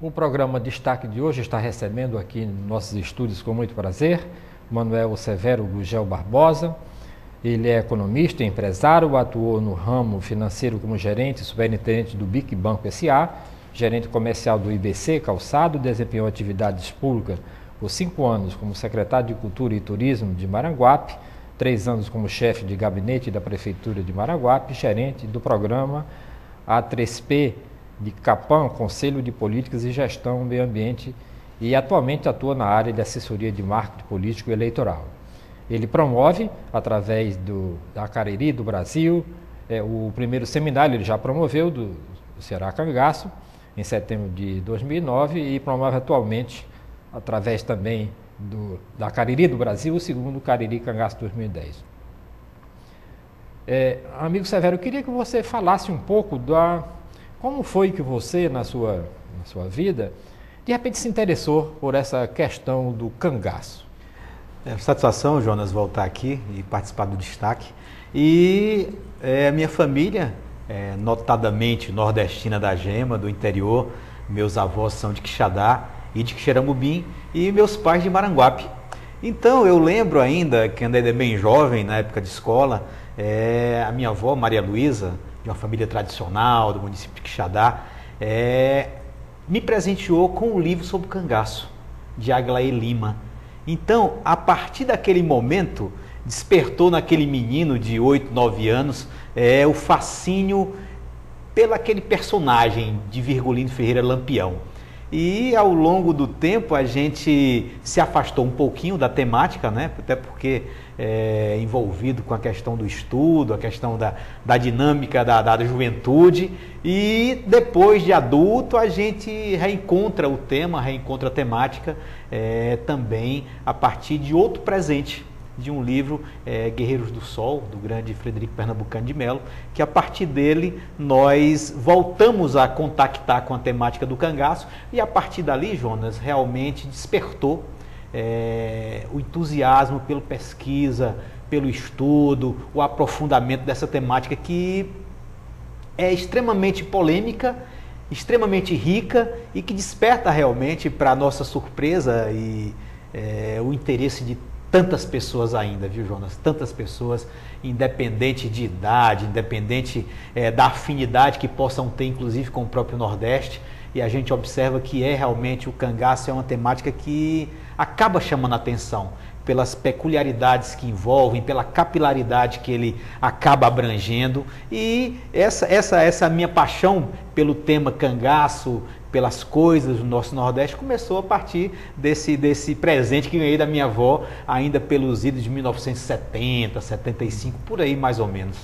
O programa Destaque de hoje está recebendo aqui nos nossos estúdios com muito prazer Manuel Severo Gugel Barbosa. Ele é economista e empresário, atuou no ramo financeiro como gerente e superintendente do BIC Banco S.A., gerente comercial do IBC Calçado, desempenhou atividades públicas por 5 anos como secretário de Cultura e Turismo de Maranguape, 3 anos como chefe de gabinete da Prefeitura de Maranguape, gerente do programa A3P de Capam, Conselho de Políticas e Gestão Meio Ambiente, e atualmente atua na área de assessoria de marketing político e eleitoral. Ele promove, através da Cariri do Brasil, o primeiro seminário ele já promoveu do Ceará Cangaço, em setembro de 2009, e promove atualmente, através também da Cariri do Brasil, o segundo Cariri Cangaço 2010. Amigo Severo, eu queria que você falasse um pouco como foi que você, na sua vida, de repente se interessou por essa questão do cangaço. Satisfação, Jonas, voltar aqui e participar do destaque. E a minha família, notadamente nordestina da Gema, do interior, meus avós são de Quixadá e de Quixeramobim, e meus pais de Maranguape. Então eu lembro ainda, que ainda bem jovem, na época de escola, a minha avó, Maria Luísa, de uma família tradicional do município de Quixadá, me presenteou com um livro sobre o cangaço, de Aglaé Lima. Então, a partir daquele momento, despertou naquele menino de 8, 9 anos o fascínio pelo aquele personagem de Virgulino Ferreira Lampião. E ao longo do tempo a gente se afastou um pouquinho da temática, né? Até porque envolvido com a questão do estudo, a questão da dinâmica da juventude, e depois de adulto a gente reencontra o tema, reencontra a temática também a partir de outro presente, de um livro, Guerreiros do Sol, do grande Frederico Pernambucano de Melo, que a partir dele nós voltamos a contactar com a temática do cangaço, e a partir dali, Jonas, realmente despertou o entusiasmo pela pesquisa, pelo estudo, o aprofundamento dessa temática que é extremamente polêmica, extremamente rica e que desperta realmente, para nossa surpresa, o interesse de tantas pessoas ainda, viu, Jonas? Tantas pessoas, independente de idade, independente da afinidade que possam ter, inclusive, com o próprio Nordeste. E a gente observa que realmente o cangaço é uma temática que acaba chamando a atenção pelas peculiaridades que envolvem, pela capilaridade que ele acaba abrangendo. E essa minha paixão pelo tema cangaço, pelas coisas do nosso Nordeste, começou a partir desse presente que ganhei da minha avó, ainda pelos idos de 1970, 75, por aí mais ou menos.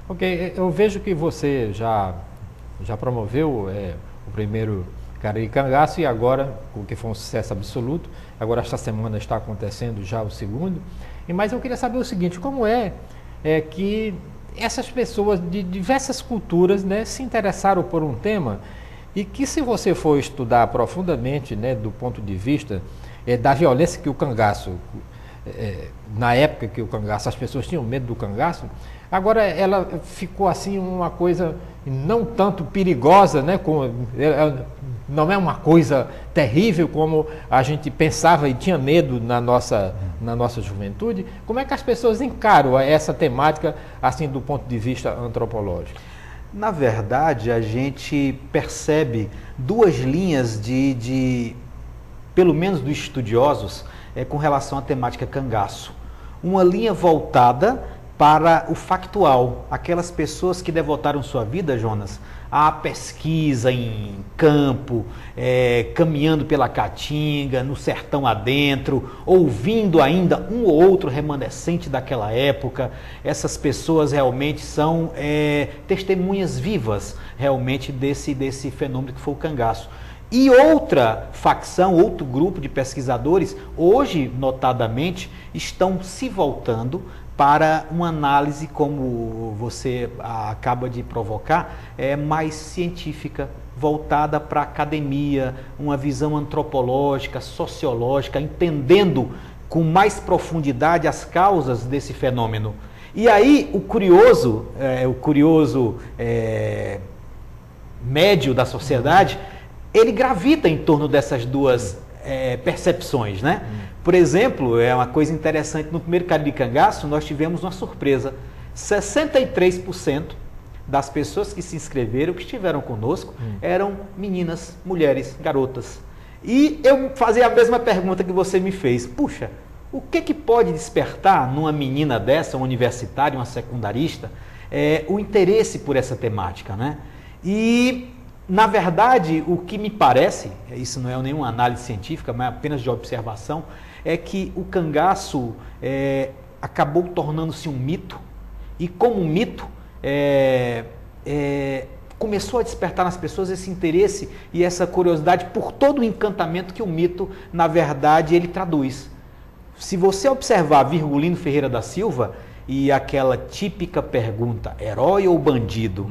Ok, eu vejo que você já promoveu o primeiro Cariri Cangaço, e agora, o que foi um sucesso absoluto, agora esta semana está acontecendo já o segundo. Mas eu queria saber o seguinte, como que essas pessoas de diversas culturas, né, se interessaram por um tema, e que, se você for estudar profundamente, né, do ponto de vista da violência que o cangaço, na época que o cangaço, as pessoas tinham medo do cangaço, agora ela ficou assim uma coisa não tanto perigosa, né, não é uma coisa terrível como a gente pensava e tinha medo na nossa juventude. Como é que as pessoas encaram essa temática assim do ponto de vista antropológico? Na verdade, a gente percebe duas linhas pelo menos dos estudiosos, com relação à temática cangaço. Uma linha voltada para o factual, aquelas pessoas que devotaram sua vida, Jonas, à pesquisa em campo, caminhando pela caatinga, no sertão adentro, ouvindo ainda um ou outro remanescente daquela época. Essas pessoas realmente são testemunhas vivas realmente desse fenômeno que foi o cangaço. E outra facção, outro grupo de pesquisadores, hoje, notadamente, estão se voltando para uma análise, como você acaba de provocar, mais científica, voltada para a academia, uma visão antropológica, sociológica, entendendo com mais profundidade as causas desse fenômeno. E aí o curioso médio da sociedade ele gravita em torno dessas duas percepções, né? Por exemplo, é uma coisa interessante, no primeiro Cariri Cangaço nós tivemos uma surpresa, 63% das pessoas que se inscreveram, que estiveram conosco, eram meninas, mulheres, garotas. E eu fazia a mesma pergunta que você me fez, puxa, o que pode despertar numa menina dessa, uma universitária, uma secundarista, o interesse por essa temática, né? E, na verdade, o que me parece, isso não é nenhuma análise científica, mas apenas de observação, é que o cangaço acabou tornando-se um mito, e como um mito, começou a despertar nas pessoas esse interesse e essa curiosidade por todo o encantamento que o mito, na verdade, ele traduz. Se você observar Virgulino Ferreira da Silva e aquela típica pergunta, herói ou bandido,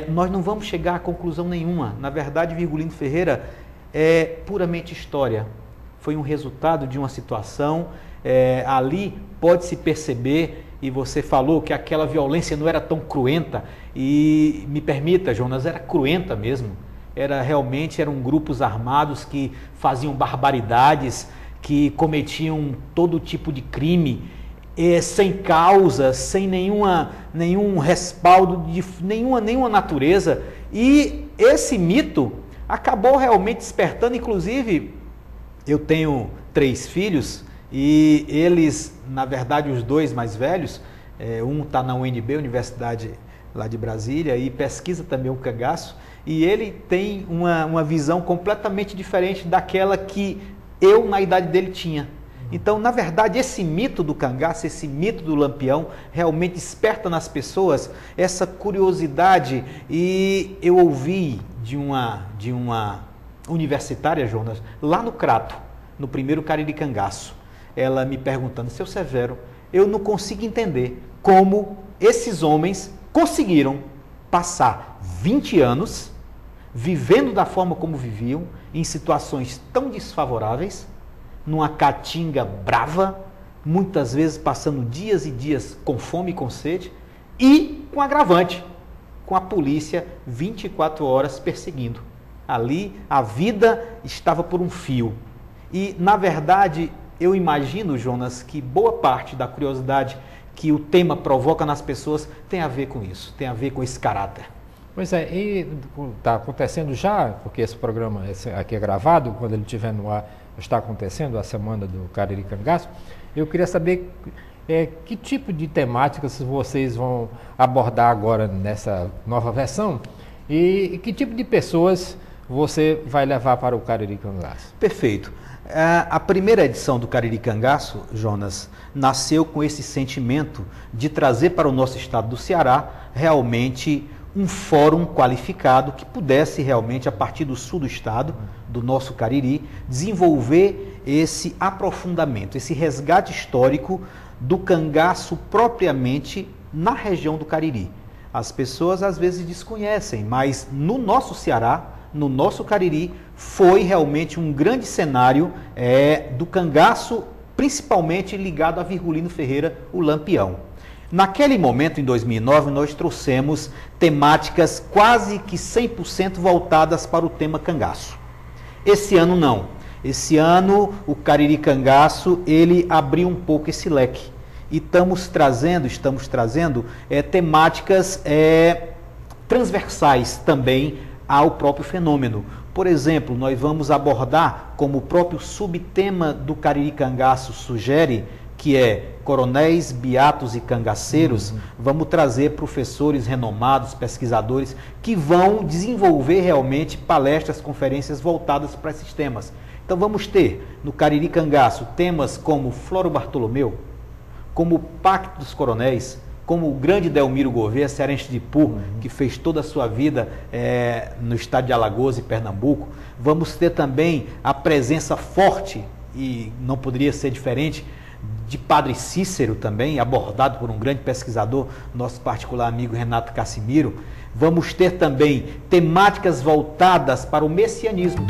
nós não vamos chegar a conclusão nenhuma. Na verdade, Virgulino Ferreira é puramente história. Foi um resultado de uma situação, ali pode-se perceber, e você falou que aquela violência não era tão cruenta, e me permita, Jonas, era cruenta mesmo. Eram grupos armados que faziam barbaridades, que cometiam todo tipo de crime, sem causa, sem nenhum respaldo de nenhuma natureza. E esse mito acabou realmente despertando, inclusive, eu tenho 3 filhos, e eles, na verdade, os 2 mais velhos, um está na UNB, Universidade lá de Brasília, e pesquisa também o cangaço, e ele tem uma visão completamente diferente daquela que eu, na idade dele, tinha. Então, na verdade, esse mito do cangaço, esse mito do Lampião, realmente desperta nas pessoas essa curiosidade. E eu ouvi de uma universitária, Jonas, lá no Crato, no primeiro Cariri Cangaço, ela me perguntando, seu Severo, eu não consigo entender como esses homens conseguiram passar 20 anos vivendo da forma como viviam, em situações tão desfavoráveis, numa caatinga brava, muitas vezes passando dias e dias com fome e com sede, e com agravante, com a polícia 24 horas perseguindo. Ali a vida estava por um fio. E, na verdade, eu imagino, Jonas, que boa parte da curiosidade que o tema provoca nas pessoas tem a ver com isso, tem a ver com esse caráter. Pois é, e está acontecendo já, porque esse programa aqui é gravado, quando ele estiver no ar, está acontecendo a semana do Cariri Cangaço. Eu queria saber que tipo de temáticas vocês vão abordar agora nessa nova versão e que tipo de pessoas você vai levar para o Cariri Cangaço. Perfeito. A primeira edição do Cariri Cangaço, Jonas, nasceu com esse sentimento de trazer para o nosso estado do Ceará realmente um fórum qualificado que pudesse realmente, a partir do sul do estado, do nosso Cariri, desenvolver esse aprofundamento, esse resgate histórico do cangaço propriamente na região do Cariri. As pessoas às vezes desconhecem, mas no nosso Ceará, no nosso Cariri, foi realmente um grande cenário do cangaço, principalmente ligado a Virgulino Ferreira, o Lampião. Naquele momento, em 2009, nós trouxemos temáticas quase que 100% voltadas para o tema cangaço. Esse ano não. Esse ano o Cariri Cangaço, ele abriu um pouco esse leque. E estamos trazendo temáticas transversais também ao próprio fenômeno. Por exemplo, nós vamos abordar, como o próprio subtema do Cariri Cangaço sugere, que é coronéis, beatos e cangaceiros. Vamos trazer professores renomados, pesquisadores, que vão desenvolver realmente palestras, conferências voltadas para esses temas. Então vamos ter no Cariri Cangaço temas como Floro Bartolomeu, como o Pacto dos Coronéis, como o grande Delmiro Gouveia, cearense de Ipu, que fez toda a sua vida no estado de Alagoas e Pernambuco. Vamos ter também a presença forte, e não poderia ser diferente, de Padre Cícero também, abordado por um grande pesquisador, nosso particular amigo Renato Cassimiro. Vamos ter também temáticas voltadas para o messianismo.